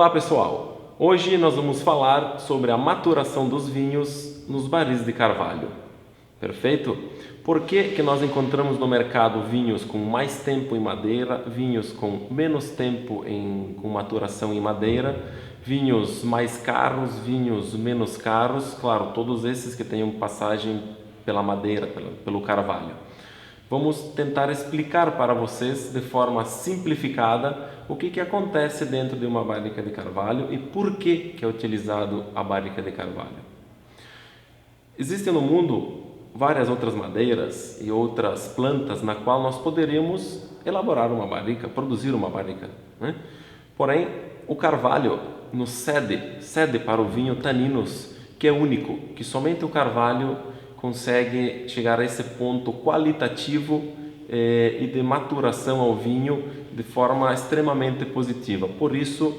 Olá pessoal, hoje nós vamos falar sobre a maturação dos vinhos nos barris de carvalho. Perfeito? Por que nós encontramos no mercado vinhos com mais tempo em madeira, vinhos com menos tempo com maturação em madeira, vinhos mais caros, vinhos menos caros, claro, todos esses que tenham passagem pela madeira, pelo carvalho. Vamos tentar explicar para vocês de forma simplificada o que acontece dentro de uma barrica de carvalho e por que é utilizado a barrica de carvalho. Existem no mundo várias outras madeiras e outras plantas na qual nós poderíamos elaborar uma barrica, produzir uma barrica, né? Porém, o carvalho nos cede para o vinho taninos que é único, que somente o carvalho consegue chegar a esse ponto qualitativo e de maturação ao vinho de forma extremamente positiva. Por isso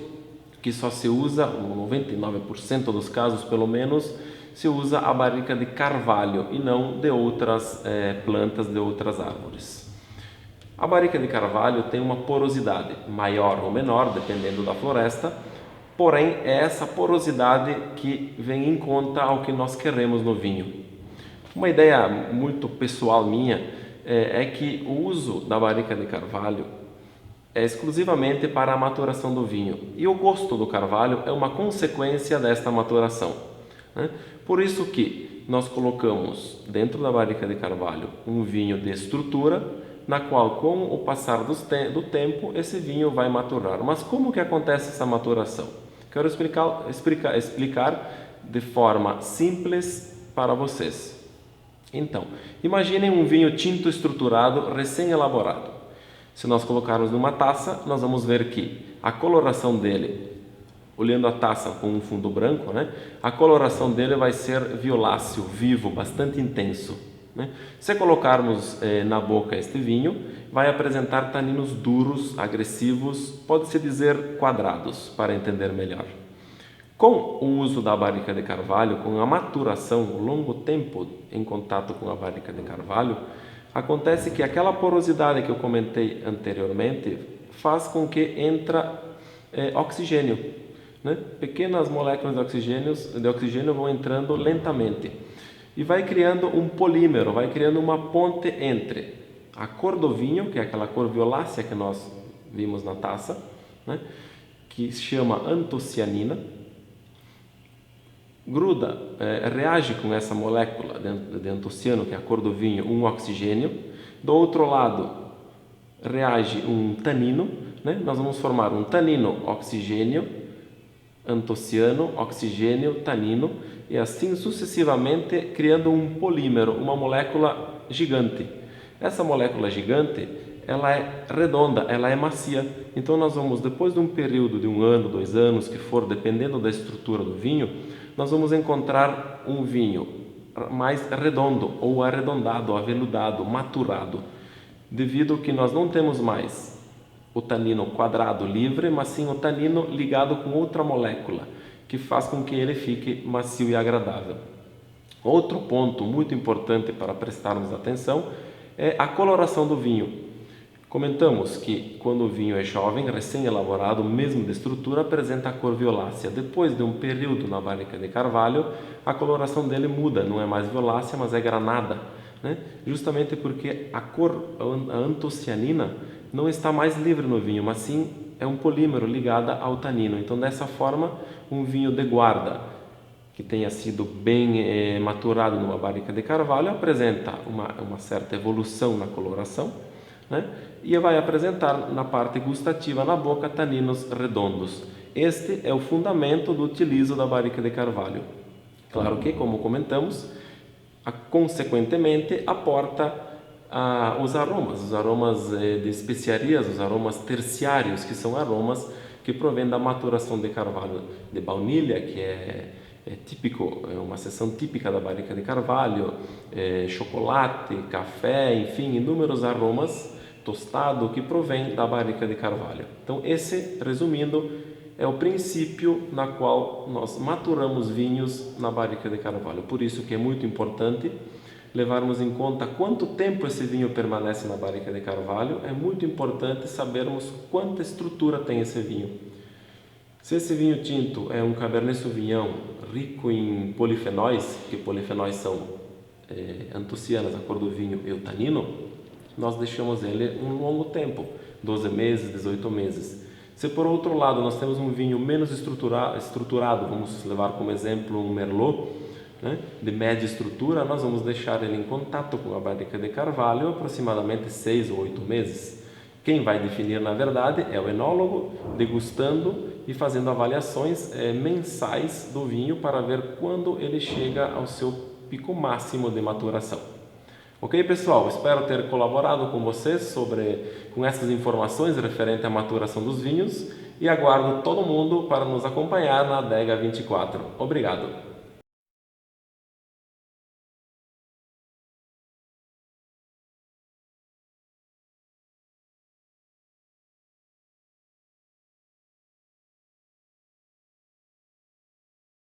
que só se usa, 99% dos casos pelo menos, se usa a barrica de carvalho e não de outras plantas, de outras árvores. A barrica de carvalho tem uma porosidade maior ou menor, dependendo da floresta, porém é essa porosidade que vem em conta ao que nós queremos no vinho. Uma ideia muito pessoal minha é que o uso da barrica de carvalho é exclusivamente para a maturação do vinho e o gosto do carvalho é uma consequência desta maturação, né? Por isso que nós colocamos dentro da barrica de carvalho um vinho de estrutura, na qual com o passar do tempo esse vinho vai maturar. Mas como que acontece essa maturação? Quero explicar de forma simples para vocês. Então, imaginem um vinho tinto estruturado recém-elaborado. Se nós colocarmos numa taça, nós vamos ver que a coloração dele, olhando a taça com um fundo branco, né, a coloração dele vai ser violáceo, vivo, bastante intenso, né? Se colocarmos na boca este vinho, vai apresentar taninos duros, agressivos, pode-se dizer quadrados, para entender melhor. Com o uso da barrica de carvalho, com a maturação, o longo tempo em contato com a barrica de carvalho, acontece que aquela porosidade que eu comentei anteriormente faz com que entra oxigênio, né? Pequenas moléculas de oxigênio vão entrando lentamente e vai criando um polímero, vai criando uma ponte entre a cor do vinho, que é aquela cor violácea que nós vimos na taça, né, que se chama antocianina, gruda, reage com essa molécula de antociano, que é a cor do vinho, um oxigênio. Do outro lado, reage um tanino, né? Nós vamos formar um tanino oxigênio, antociano, oxigênio, tanino, e assim sucessivamente criando um polímero, uma molécula gigante. Essa molécula gigante, ela é redonda, ela é macia. Então nós vamos, depois de um período de 1 ano, 2 anos, que for, dependendo da estrutura do vinho, nós vamos encontrar um vinho mais redondo ou arredondado, aveludado, maturado, devido que nós não temos mais o tanino quadrado livre, mas sim o tanino ligado com outra molécula, que faz com que ele fique macio e agradável. Outro ponto muito importante para prestarmos atenção é a coloração do vinho. Comentamos que quando o vinho é jovem, recém-elaborado, mesmo de estrutura, apresenta a cor violácea. Depois de um período na barrica de carvalho, a coloração dele muda, não é mais violácea, mas é granada, né? Justamente porque a cor, a antocianina, não está mais livre no vinho, mas sim é um polímero ligado ao tanino. Então, dessa forma, um vinho de guarda, que tenha sido bem maturado numa barrica de carvalho, apresenta uma certa evolução na coloração, né? E vai apresentar na parte gustativa, na boca, taninos redondos. Este é o fundamento do utilizo da barrica de carvalho. Claro que, como comentamos, consequentemente aporta os aromas de especiarias, os aromas terciários, que são aromas que provêm da maturação de carvalho de baunilha, que é típico, é uma seção típica da barrica de carvalho, chocolate, café, enfim, inúmeros aromas, tostado, que provém da barrica de carvalho. Então, esse, resumindo, é o princípio na qual nós maturamos vinhos na barrica de carvalho. Por isso que é muito importante levarmos em conta quanto tempo esse vinho permanece na barrica de carvalho. É muito importante sabermos quanta estrutura tem esse vinho. Se esse vinho tinto é um Cabernet Sauvignon rico em polifenóis, que polifenóis são antocianas, a cor do vinho, e o tanino, nós deixamos ele um longo tempo, 12 meses, 18 meses. Se por outro lado nós temos um vinho menos estruturado, vamos levar como exemplo um Merlot, né, de média estrutura, nós vamos deixar ele em contato com a barrica de carvalho aproximadamente 6 ou 8 meses. Quem vai definir, na verdade, é o enólogo, degustando e fazendo avaliações mensais do vinho para ver quando ele chega ao seu pico máximo de maturação. Ok, pessoal? Espero ter colaborado com vocês com essas informações referentes à maturação dos vinhos e aguardo todo mundo para nos acompanhar na Adega 24. Obrigado!